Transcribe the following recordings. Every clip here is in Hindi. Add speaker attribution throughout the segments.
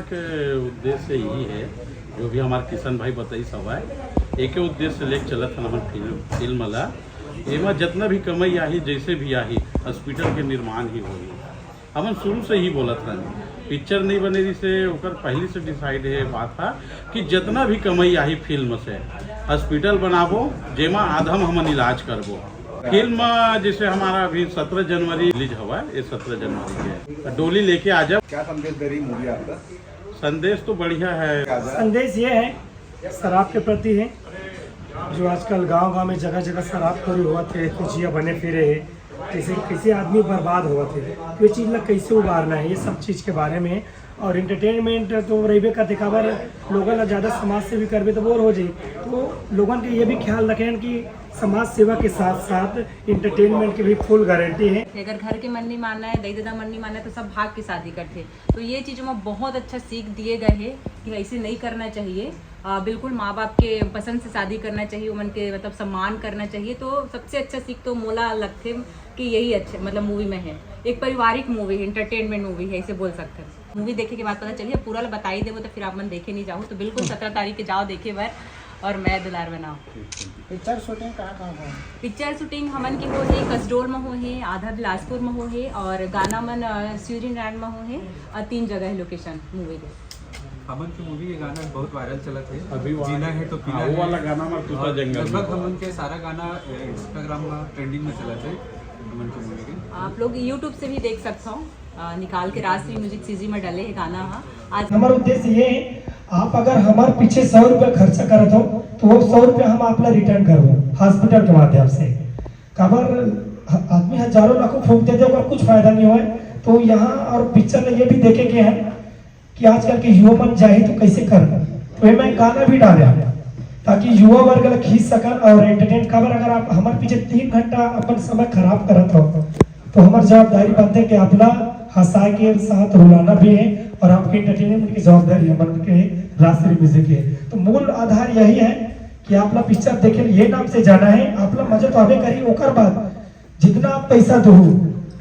Speaker 1: के उद्देश्य यही है जो भी हमारे किशन भाई बताई सब है एक उद्देश्य लेके चलत हन हमन फिल्म वाला एमा जितना भी कमाई आही जैसे भी आही हॉस्पिटल के निर्माण ही होगी। हमन शुरू से ही बोलत हन पिक्चर नहीं बने से ओकर पहले से डिसाइड है बात था कि जितना भी कमाई आही फिल्म से हॉस्पिटल बनाबो जेमा आधम हमन इलाज करबो। फिल्म जैसे हमारा अभी 17 जनवरी रिलीज हुआ है, ये 17 जनवरी के डोली लेके आ जाओ।
Speaker 2: क्या संदेश दे रही मूवी आपका?
Speaker 1: संदेश तो बढ़िया है।
Speaker 3: संदेश ये है शराब के प्रति है, जो आजकल गांव-गांव में जगह जगह शराबखोरी हुआ थे, कुचिया बने फिरे है, कैसे आदमी बर्बाद हुआ थे, ये चीज़ ला कैसे उबारना है, ये सब चीज़ के बारे में। और इंटरटेनमेंट तो रही करते काबर लोगन ला ज़्यादा समाज सेवी करबे तो बोर हो जाए, तो लोगन के ये भी ख्याल रखें कि समाज सेवा के साथ साथ इंटरटेनमेंट की भी फुल गारंटी है।
Speaker 4: अगर घर के मन नहीं मानना है, दही दादा मन नहीं मानना है, तो सब भाग के शादी करते। तो ये चीज़ों में बहुत अच्छा सीख दिए गए हैं कि ऐसे नहीं करना चाहिए। बिल्कुल माँ बाप के पसंद से शादी करना चाहिए, उमन के मतलब सम्मान करना चाहिए। तो सबसे अच्छा सीख तो मोला लगते कि यही अच्छा मतलब मूवी में है। एक पारिवारिक मूवी है, इंटरटेनमेंट मूवी है, ऐसे बोल सकते हैं। मूवी देखे के बाद पता चलिए पूरा बता ही देवो तो फिर आप मन देखे नहीं जाओ, तो बिल्कुल 17 तारीख के जाओ देखे बार और मैं दुलार बनाओ।
Speaker 3: पिक्चर शूटिंग कहाँ
Speaker 4: पिक्चर शूटिंग हमन की हो है कसडोल में हो है, आधा बिलासपुर में हो है और गाना मन स्विट्जरलैंड में हो है, और 3 जगह है लोकेशन मूवी के।
Speaker 5: हमन की मूवी के गाना बहुत वायरल चला थे,
Speaker 1: अभी
Speaker 5: जीना है तो पीना है
Speaker 1: वाला गाना में तुसा जंगल
Speaker 5: लगभग हमन के सारा गाना इंस्टाग्राम में ट्रेंडिंग में चला थे हमन की मूवी के।
Speaker 4: आप लोग यूट्यूब से भी देख सकते हो, निकाल के राष्ट्रीय म्यूजिक सीजी में डाले है गाना। आज
Speaker 3: हमारा उद्देश्य ये है, आप अगर हमारे पीछे 100 रुपये खर्चा करत हो तो वो 100 रुपये हम आपला रिटर्न करो हॉस्पिटल के माध्यम से। काबर आदमी हजारों लाखों फूक देते और कुछ फायदा नहीं हुआ। तो यहाँ और पिक्चर में ये भी देखे के हैं कि आजकल के युवा मन चाहे तो कैसे कर, तो मैं गाना भी डाले ताकि युवा वर्ग ला खींच सकन और एंटरटेन। काबर अगर आप हमारे पीछे 3 घंटा अपन समय खराब करत हो तो हमारी जवाबदारी बनते है कि अपना हंसा के साथ रुलाना भी है और आपके एंटरटेनमेंट की जवाबदारी है मन के राष्ट्रीय म्यूजिक है। तो मूल आधार यही है कि आपला पिक्चर देखे ये नाम से जाना है, आपला मजा तो आवे करी। ओकर बाद जितना आप पैसा दो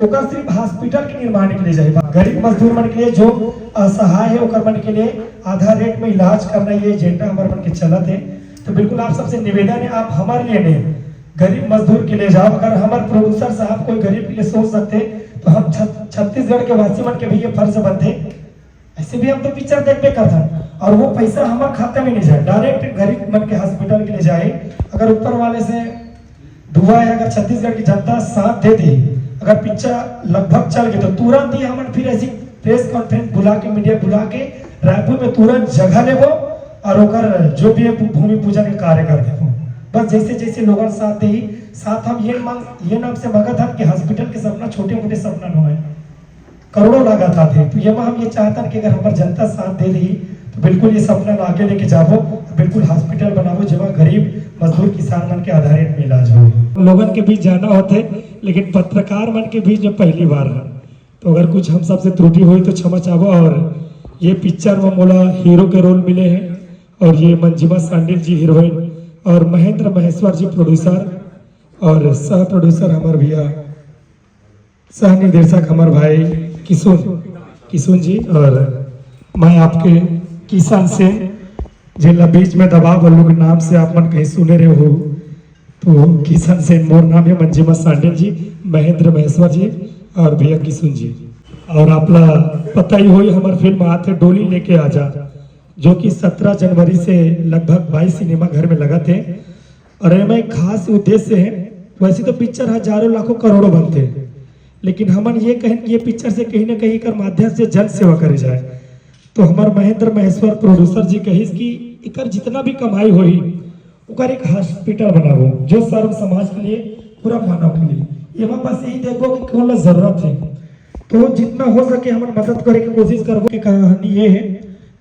Speaker 3: ओकर सिर्फ हॉस्पिटल के निर्माण के लिए जाएगा। गरीब मजदूर मन के लिए जो असहाय है ओकर मन के लिए आधा रेट में इलाज करना, ये एजेंडा हमारे मन के चलत है। तो बिल्कुल आप सबसे निवेदन है, आप हमारे लिए नहीं गरीब मजदूर के लिए जाओ। अगर हमारे प्रोड्यूसर साहब कोई गरीब के लिए सोच सकते तो हम छत्तीसगढ़ के वासी मन के भी ये फर्ज बनते, ऐसे भी हम तो पिक्चर देखते करता और वो पैसा हमारे खाते में नहीं जाए, डायरेक्ट गरीब मन के हॉस्पिटल के लिए जाए। अगर ऊपर वाले से दुआ है, अगर छत्तीसगढ़ की जनता साथ दे दी, अगर पिक्चर लगभग चल गई तो तुरंत ही हम फिर ऐसी प्रेस कॉन्फ्रेंस बुला के मीडिया बुला के रायपुर में तुरंत जगह लेबो और ओकर जो भी भूमि पूजन के कार्य कर देबो। बस जैसे जैसे लोगों साथ दे साथ हम ये नाम से मगत हम कि हॉस्पिटल के सपना छोटे मोटे सपना न हो, करोड़ों लागत आते। तो ये हम ये चाहता कि अगर हमारी जनता साथ दे रही तो बिल्कुल ये सपना आगे लेके जाबो, बिल्कुल हॉस्पिटल बनाबो जहाँ गरीब मजदूर किसान मन के आधारित में इलाज हो। लोगन के बीच जाना होते लेकिन पत्रकार मन के बीच में पहली बार है, तो अगर कुछ हम सबसे त्रुटि हुई तो क्षमा चाहो। और ये पिक्चर में मोला हीरो के रोल मिले हैं और ये मंजिमा सांडिल जी हीरोइन और महेंद्र महेश्वर जी प्रोड्यूसर और सह प्रोड्यूसर हमारे भैया सह निर्देशक हमारे भाई किशुन जी और मैं आपके किसान से जिला बीच में दबाव बल्लू के नाम से आप मन कहीं सुने रहे हो, तो किशन सेन मोर नाम है, मंजिमा सांडिल जी, महेंद्र महेश्वर जी और भैया किशुन जी। और आपला पता ही होई हमारे फिल्म आते डोली लेके आजा, जो कि 17 जनवरी से लगभग 22 सिनेमा घर में लगा थे। और में खास उद्देश्य है, वैसे तो पिक्चर हजारों लाखों करोड़ों बनते हैं, लेकिन हमन ये कहें कि ये पिक्चर से कहीं ना कहीं कर माध्यम से जन सेवा करे जाए। तो हमारे महेंद्र महेश्वर प्रोड्यूसर जी कही कि इकर जितना भी कमाई हुई उकर एक हॉस्पिटल बनाबो जो सर्व समाज के लिए पूरा मानव के लिए। ये बस यही देखो कि कौन जरूरत है, तो जितना हो सके हम मदद करे की कोशिश करबो। की कहानी ये है,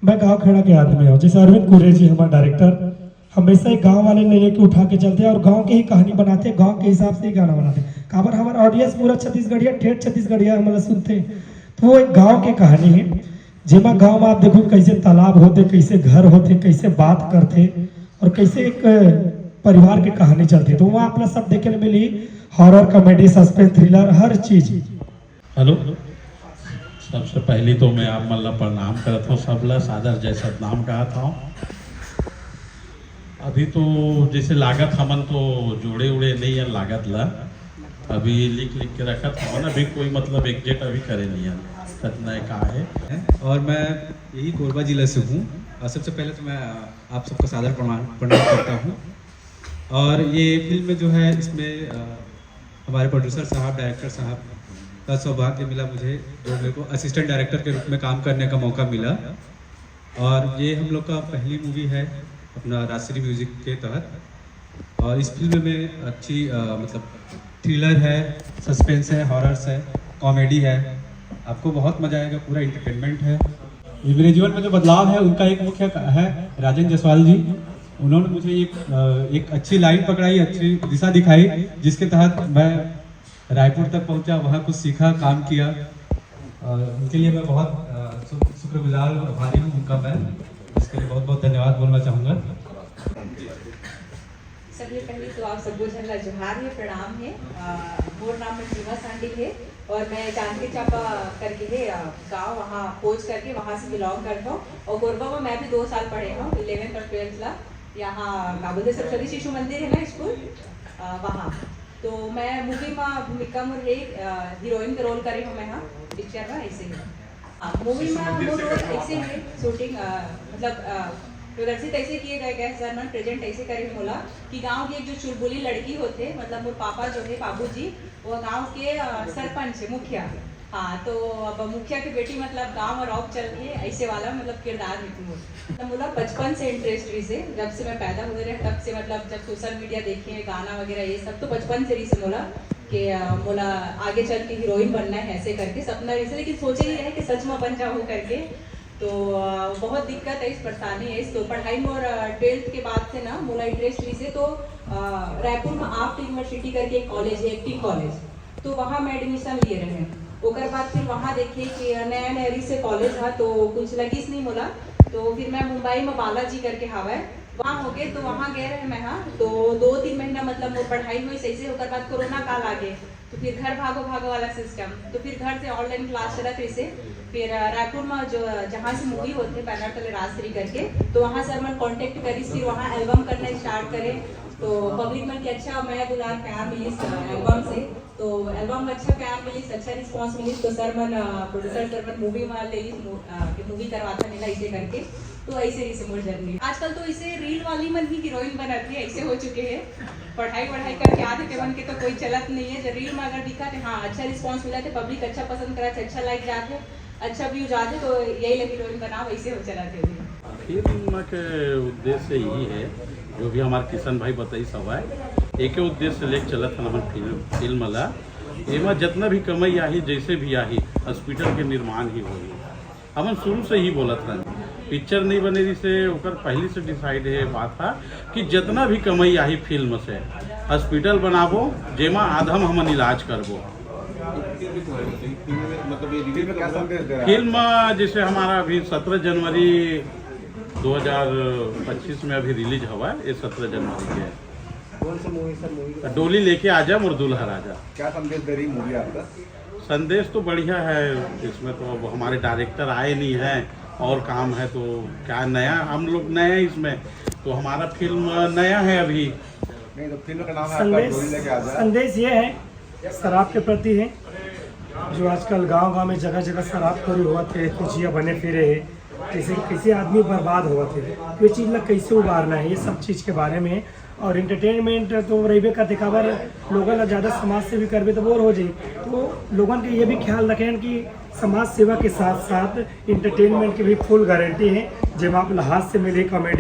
Speaker 3: मैं गाँव खेड़ा के आदमी हूँ, जैसे अरविंद कुरे जी हमारे डायरेक्टर हमेशा ही गाँव वाले ले लेके उठा के चलते हैं और गाँव की ही कहानी बनाते हैं, गाँव के हिसाब से ही गाना बनाते हैं। काबर हमारा ऑडियंस पूरा छत्तीसगढ़िया ठेठ छत्तीसगढ़िया हमारा सुनते हैं, तो वो एक गाँव की कहानी है जिसमें गाँव में आप देखो कैसे तालाब होते, कैसे घर होते, कैसे बात करते और कैसे एक परिवार की कहानी चलती। तो वहाँ अपना सब देखने मिली, हॉरर कॉमेडी सस्पेंस थ्रिलर हर चीज।
Speaker 1: हेलो सबसे पहली तो मैं आप मतलब प्रणाम करता हूँ सबला सादर जैसा नाम कहा था। अभी तो जैसे लागत हमन तो जोड़े उड़े नहीं है लागत ला, अभी लिख के रखा था ना, अभी कोई मतलब एग्जेक्ट अभी करे नहीं है कितना का है।
Speaker 5: और मैं यही कोरबा जिला से हूँ। और सबसे पहले तो मैं आप सबका सादर प्रणाम करता हूँ। और ये फिल्म जो है इसमें हमारे प्रोड्यूसर साहब, डायरेक्टर साहब का सौभाग्य मिला मुझे, जो मेरे को असिस्टेंट डायरेक्टर के रूप में काम करने का मौका मिला। और ये हम लोग का पहली मूवी है अपना राजश्री म्यूजिक के तहत। और इस फिल्म में अच्छी मतलब थ्रिलर है, सस्पेंस है, हॉरर्स है, कॉमेडी है, आपको बहुत मजा आएगा, पूरा इंटरटेनमेंट है। ये मेरे जीवन में जो बदलाव है उनका एक मुख्य है राजन जायसवाल जी। उन्होंने मुझे एक अच्छी लाइन पकड़ाई, अच्छी दिशा दिखाई, जिसके तहत मैं रायपुर तक पहुंचा, वहाँ कुछ सीखा, काम किया। उनके लिए मैं बहुत शुक्रगुजार आभारी हूँ उनका। मैं इसके लिए बहुत बहुत धन्यवाद बोलना चाहूँगा।
Speaker 4: सबसे पहले तो आप सबको झंडा जोहार है, प्रणाम है। मोर नाम में सीमा सांडी है और मैं जानकी चापा करके है गाँव, वहाँ खोज करके वहाँ से बिलोंग करता हूँ। और कोरबा में मैं भी 2 साल पढ़े हूँ, 11th और 12th ला। यहाँ काबुल सरस्वती शिशु मंदिर है ना स्कूल, वहाँ। तो मैं मूवी में भूमिका मोर है हीरोइन का रोल करे हूँ मैं, हाँ पिक्चर में ऐसे ही। मूवी में मोर रोल ऐसे है, शूटिंग मतलब प्रदर्शित ऐसे किए गए सर मन प्रेजेंट ऐसे करे बोला कि गांव की एक जो चुलबुली लड़की होते, मतलब मोर पापा जो है बाबू जी, वो गांव के सरपंच है, मुखिया। हाँ, तो अब मुखिया की बेटी मतलब गांव और औप चल रही है, ऐसे वाला मतलब किरदार है मोर। तो बोला बचपन से इंटरेस्ट रही से, जब से मैं पैदा हुए रहे तब से, मतलब जब सोशल मीडिया देखे, गाना वगैरह ये सब, तो बचपन से रही से बोला कि बोला आगे चल के हीरोइन बनना है, ऐसे करके सपना रही से, लेकिन सोचे नहीं रहे कि सच में बन जाऊँ करके। तो बहुत दिक्कत है, इस परेशानी है इस। तो पढ़ाई में और 12th के बाद से ना मोला इंटरेस्ट रही से, तो रायपुर में आर्ट यूनिवर्सिटी करके एक कॉलेज है, एक्टिंग कॉलेज, तो वहाँ मैं एडमिशन लिए रहे। उसके बाद फिर वहाँ देखे कि नया नया से कॉलेज था, तो कुछ लगी नहीं मोला। तो फिर मैं मुंबई में बालाजी करके हवा है, वहाँ हो गए, तो वहाँ गए रहे मैं। हाँ, तो 2-3 महीना मतलब वो पढ़ाई हुई सही से। उसके बाद कोरोना काल आ गए, तो फिर घर भागो वाला सिस्टम, तो फिर घर से ऑनलाइन क्लास चला से। फिर रायपुर में जो जहाँ से मूवी होते बैनर तले राजश्री करके, तो वहाँ सर मैं कांटेक्ट करी, फिर वहाँ एल्बम करना स्टार्ट करे। तो पब्लिक में कि अच्छा मैं दुलार प्यार मिली एल्बम से, तो एल्बम में अच्छा प्यार मिली, अच्छा रिस्पॉन्स मिली। तो सर मन प्रोड्यूसर सर मन मूवी में ले ली, मूवी करवाता मिला ऐसे करके। तो ऐसे ही से मोर जर्नी आजकल तो इसे रील वाली मन ही हीरोइन बनाती है, ऐसे हो चुके हैं। पढ़ाई करके आधे के बन के तो कोई चलत नहीं है। जो रील में अगर दिखा थे, हाँ अच्छा रिस्पॉन्स मिला थे, पब्लिक अच्छा पसंद करा थे, अच्छा लाइक जाते, अच्छा व्यू जाते, तो यही लगी हीरोइन बनाओ, ऐसे हो चला थे।
Speaker 1: फिल्म के उद्देश्य यही है, जो भी हमारे किशन भाई बताई सब है, एक उद्देश्य लेके चलत हन हमन फिल्म ला। एमा जितना भी कमाई आही, जैसे भी आही, हॉस्पिटल के निर्माण ही होगी। हमन शुरू से ही बोलत रहन, पिक्चर नहीं बने रही से ओकर पहले से डिसाइड है बात था कि जितना भी कमाई आही फिल्म से हॉस्पिटल बनाबो, जेमा आधम हमन इलाज करबो। फिल्म जैसे हमारा अभी 17 जनवरी 2025 में अभी रिलीज हुआ है, ये 17 जनवरी के।
Speaker 2: कौन सा मूवी सर? मूवी
Speaker 1: डोली लेके आजा और दूल्हा राजा।
Speaker 2: क्या संदेश दे रही मूवी आपका?
Speaker 1: संदेश तो बढ़िया है, इसमें तो अब हमारे डायरेक्टर आए नहीं हैं और काम है, तो क्या नया, हम लोग नए हैं इसमें, तो हमारा फिल्म नया है अभी।
Speaker 2: नहीं तो फिल्म का नाम है आपका डोली लेके आजा।
Speaker 3: संदेश ये है शराब के प्रति है, जो आजकल गांव में जगह जगह शराबखोरी हुआ थे, कुचिया बने फिरे है, कैसे आदमी बर्बाद हुआ थे, तो ये चीज़ ला कैसे उबारना है, ये सब चीज़ के बारे में। और इंटरटेनमेंट तो रही का दिखावर लोगों ला ज़्यादा समाज सेवी करबे तो बोर हो जाए, तो लोगों के ये भी ख्याल रखें कि समाज सेवा के साथ साथ इंटरटेनमेंट की भी फुल गारंटी है, जब आप हाथ से मिले कॉमेडी